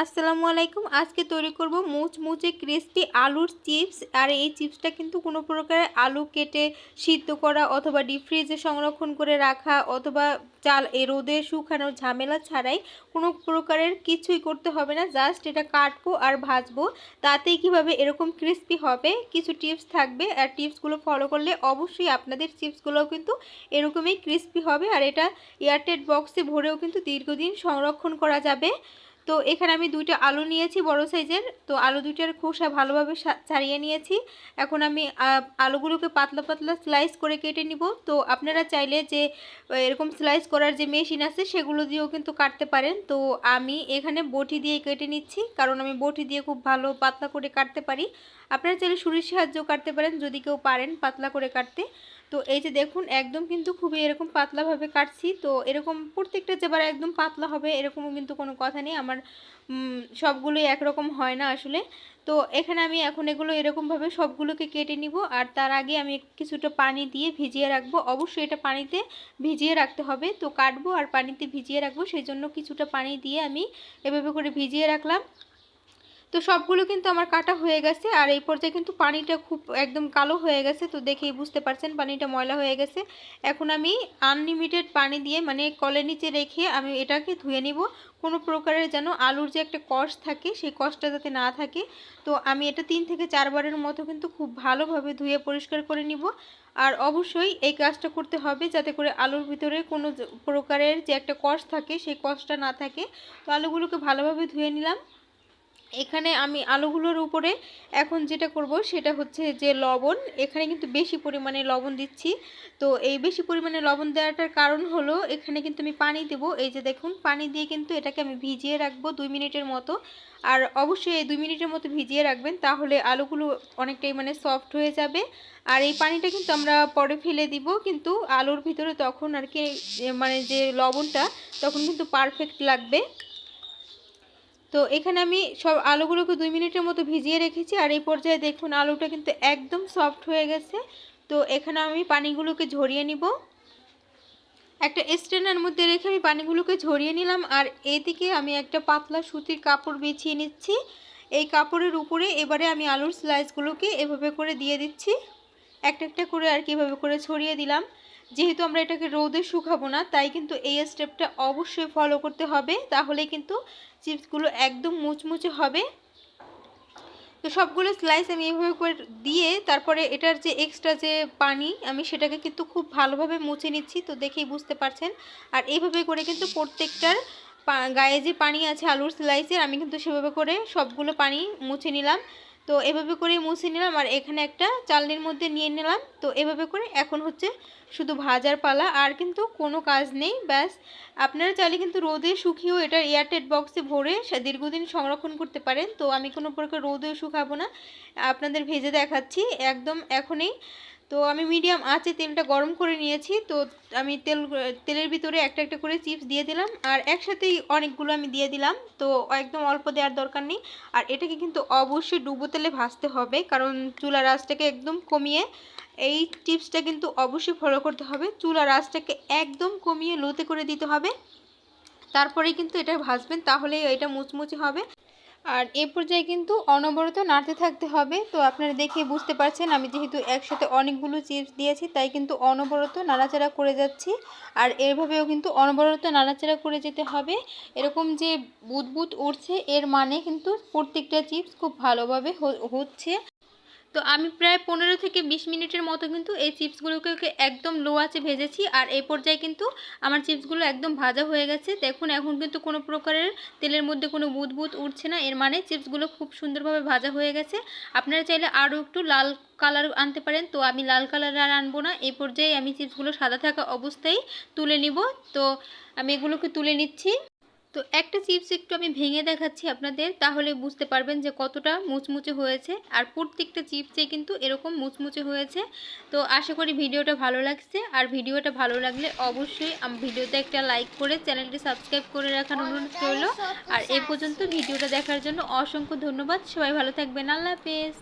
আসসালামু আলাইকুম। আজকে তৈরি করব মুচমুচে ক্রিস্পি আলুর চিপস। আর এই চিপসটা কিন্তু কোনো প্রকারের আলু কেটে সিদ্ধ করা অথবা ডিপ ফ্রিজে সংরক্ষণ করে রাখা অথবা রোদে শুকানোর ঝামেলা ছাড়াই কোনো প্রকারের কিছুই করতে হবে না। জাস্ট এটা কাটবো আর ভাজবো, তাতেই কিভাবে এরকম ক্রিস্পি হবে কিছু টিপস থাকবে। আর টিপসগুলো ফলো করলে অবশ্যই আপনাদের চিপসগুলোও কিন্তু এরকমই ক্রিস্পি হবে। আর এটা এয়ারটাইট বক্সে ভরেও কিন্তু দীর্ঘদিন সংরক্ষণ করা যাবে। তো এখানে আমি দুইটা আলু নিয়েছি বড় সাইজের। তো আলু দুইটার খোসা ভালোভাবে ছাড়িয়ে নিয়েছি। এখন আমি আলুগুলোকে পাতলা পাতলা স্লাইস করে কেটে নিব। তো আপনারা চাইলে যে এরকম স্লাইস করার যে মেশিন আছে সেগুলো দিয়েও কিন্তু কাটতে পারেন। তো আমি এখানে বটি দিয়ে কেটে নিচ্ছি, কারণ আমি বটি দিয়ে খুব ভালো পাতলা করে কাটতে পারি। আপনারা চাইলে ছুরির সাহায্যেও কাটতে পারেন যদি কেউ পারেন পাতলা করে কাটতে। তো এই যে দেখুন একদম কিন্তু খুবই এরকম পাতলাভাবে কাটছি। তো এরকম প্রত্যেকটা যেবার একদম পাতলা হবে এরকমও কিন্তু কোনো কথা নেই। আমার সবগুলোই একরকম হয় না আসলে। তো এখানে আমি এখন এগুলো এরকমভাবে সবগুলোকে কেটে নিব। আর তার আগে আমি কিছুটা পানি দিয়ে ভিজিয়ে রাখবো। অবশ্যই এটা পানিতে ভিজিয়ে রাখতে হবে। তো কাটবো আর পানিতে ভিজিয়ে রাখবো, সেই জন্য কিছুটা পানি দিয়ে আমি এভাবে করে ভিজিয়ে রাখলাম। তো সবগুলো কিন্তু আমার কাটা হয়ে গেছে। আর এই পর্যায়ে কিন্তু পানিটা খুব একদম কালো হয়ে গেছে। তো দেখেই বুঝতে পারছেন পানিটা ময়লা হয়ে গেছে। এখন আমি আনলিমিটেড পানি দিয়ে মানে কলের নিচে রেখে আমি এটাকে ধুয়ে নিব। কোনো প্রকারের যেন আলুর যে একটা কষ থাকে সেই কষটা যাতে না থাকে। তো আমি এটা 3 থেকে 4 বারের মতো কিন্তু খুব ভালোভাবে ধুয়ে পরিষ্কার করে নিব। আর অবশ্যই এই কাজটা করতে হবে যাতে করে আলুর ভিতরে কোনো প্রকারের যে একটা কষ থাকে সেই কষটা না থাকে। তো আলুগুলোকে ভালোভাবে ধুয়ে নিলাম। এখানে আমি আলুগুলোর উপরে এখন যেটা করব সেটা হচ্ছে যে লবণ। এখানে কিন্তু বেশি পরিমাণে লবণ দিচ্ছি। তো এই বেশি পরিমাণে লবণ দেওয়াটার কারণ হলো এখানে কিন্তু আমি পানি দেব। এই যে দেখুন পানি দিয়ে কিন্তু এটাকে আমি ভিজিয়ে রাখবো 2 মিনিটের মতো। আর অবশ্যই এই 2 মিনিটের মতো ভিজিয়ে রাখবেন, তাহলে আলুগুলো অনেকটাই মানে সফট হয়ে যাবে। আর এই পানিটা কিন্তু আমরা পরে ফেলে দিব, কিন্তু আলুর ভিতরে তখন আর কি মানে যে লবণটা তখন কিন্তু পারফেক্ট লাগবে। তো এখানে আমি সব আলুগুলোকে 2 মিনিটের মতো ভিজিয়ে রেখেছি। আর এই পর্যায়ে দেখুন আলুটা কিন্তু একদম সফট হয়ে গেছে। তো এখানে আমি পানিগুলোকে ঝরিয়ে নিব। একটা স্ট্রেনার মধ্যে রেখে আমি পানিগুলোকে ঝরিয়ে নিলাম। আর এদিকে আমি একটা পাতলা সুতির কাপড় বিছিয়ে নিচ্ছি। এই কাপড়ের উপরে এবারে আমি আলুর স্লাইসগুলোকে এভাবে করে দিয়ে দিচ্ছি। একটা একটা করে আর কি এভাবে করে ছড়িয়ে দিলাম। যেহেতু আমরা এটাকে রোদে শুকাবো না, তাই কিন্তু এই স্টেপটা অবশ্যই ফলো করতে হবে, তাহলে কিন্তু চিপসগুলো একদম মুচমুচে হবে। তো সবগুলো স্লাইস আমি এইভাবে করে দিয়ে তারপরে এটার যে এক্সট্রা যে পানি আমি সেটাকে কিন্তু খুব ভালোভাবে মুছে নিচ্ছি। তো দেখেই বুঝতে পারছেন। আর এইভাবে করে কিন্তু প্রত্যেকটার গায়ে যে পানি আছে আলুর স্লাইসের আমি কিন্তু সেভাবে করে সবগুলো পানি মুছে নিলাম। তো এভাবে করে মুছে নিলাম আর এখানে একটা চালনির মধ্যে নিয়ে নিলাম। তো এভাবে করে এখন হচ্ছে শুধু ভাজার পালা, আর কিন্তু কোনো কাজ নেই। ব্যাস আপনারা চাইলে কিন্তু রোদে শুকিয়েও এটা এয়ারটাইট বক্সে ভরে দীর্ঘদিন সংরক্ষণ করতে পারেন। তো আমি কোনো প্রকার রোদেও শুকাবো না, আপনাদের ভেজে দেখাচ্ছি একদম এখনই। তো আমি মিডিয়াম আঁচে তেলটা গরম করে নিয়েছি। তো আমি তেলের ভিতরে একটা একটা করে চিপস দিয়ে দিলাম, আর একসাথেই অনেকগুলো আমি দিয়ে দিলাম। তো একদম অল্প দেওয়ার দরকার নেই। আর এটাকে কিন্তু অবশ্যই ডুবো তেলে ভাজতে হবে, কারণ চুলার আঁচটাকে একদম কমিয়ে এই টিপসটা কিন্তু অবশ্যই ফলো করতে হবে। চুলার আঁচটাকে একদম কমিয়ে লোতে করে দিতে হবে, তারপরেই কিন্তু এটা ভাজবেন, তাহলে এটা মুচমুচে হবে। আর এ পর্যায়ে কিন্তু অনবরত নাড়তে থাকতে হবে। তো আপনারা দেখে বুঝতে পারছেন আমি যেহেতু একসাথে অনেকগুলো চিপস দিয়েছি তাই কিন্তু অনবরত নাড়াচাড়া করে যাচ্ছি। আর এভাবেও কিন্তু অনবরত নাড়াচাড়া করে যেতে হবে। এরকম যে বুদবুদ উঠছে এর মানে কিন্তু প্রত্যেকটা চিপস খুব ভালোভাবে হচ্ছে। তো আমি প্রায় 15 থেকে 20 মিনিটের মতো কিন্তু এই চিপসগুলোকে একদম লো আঁচে ভেজেছি। আর এই পর্যায়ে কিন্তু আমার চিপসগুলো একদম ভাজা হয়ে গেছে। দেখুন এখন কিন্তু কোনো প্রকারের তেলের মধ্যে কোনো বুদবুদ উঠছে না, এর মানে চিপসগুলো খুব সুন্দরভাবে ভাজা হয়ে গেছে। আপনারা চাইলে আরও একটু লাল কালার আনতে পারেন, তো আমি লাল কালার আর আনবো না। এই পর্যায়ে আমি চিপসগুলো সাদা থাকা অবস্থায় তুলে নিব। তো আমি এগুলোকে তুলে নিচ্ছি। তো একটা চিপস একটু আমি ভেঙে দেখাচ্ছি আপনাদের, তাহলে বুঝতে পারবেন যে কতটা মুচমুচে হয়েছে। আর প্রত্যেকটা চিপসে কিন্তু এরকম মুচমুচে হয়েছে। তো আশা করি ভিডিওটা ভালো লাগছে। আর ভিডিওটা ভালো লাগলে অবশ্যই ভিডিওতে একটা লাইক করে চ্যানেলটি সাবস্ক্রাইব করে রাখার অনুরোধ রইল। আর এ পর্যন্ত ভিডিওটা দেখার জন্য অসংখ্য ধন্যবাদ। সবাই ভালো থাকবেন। আল্লাহ হাফেজ।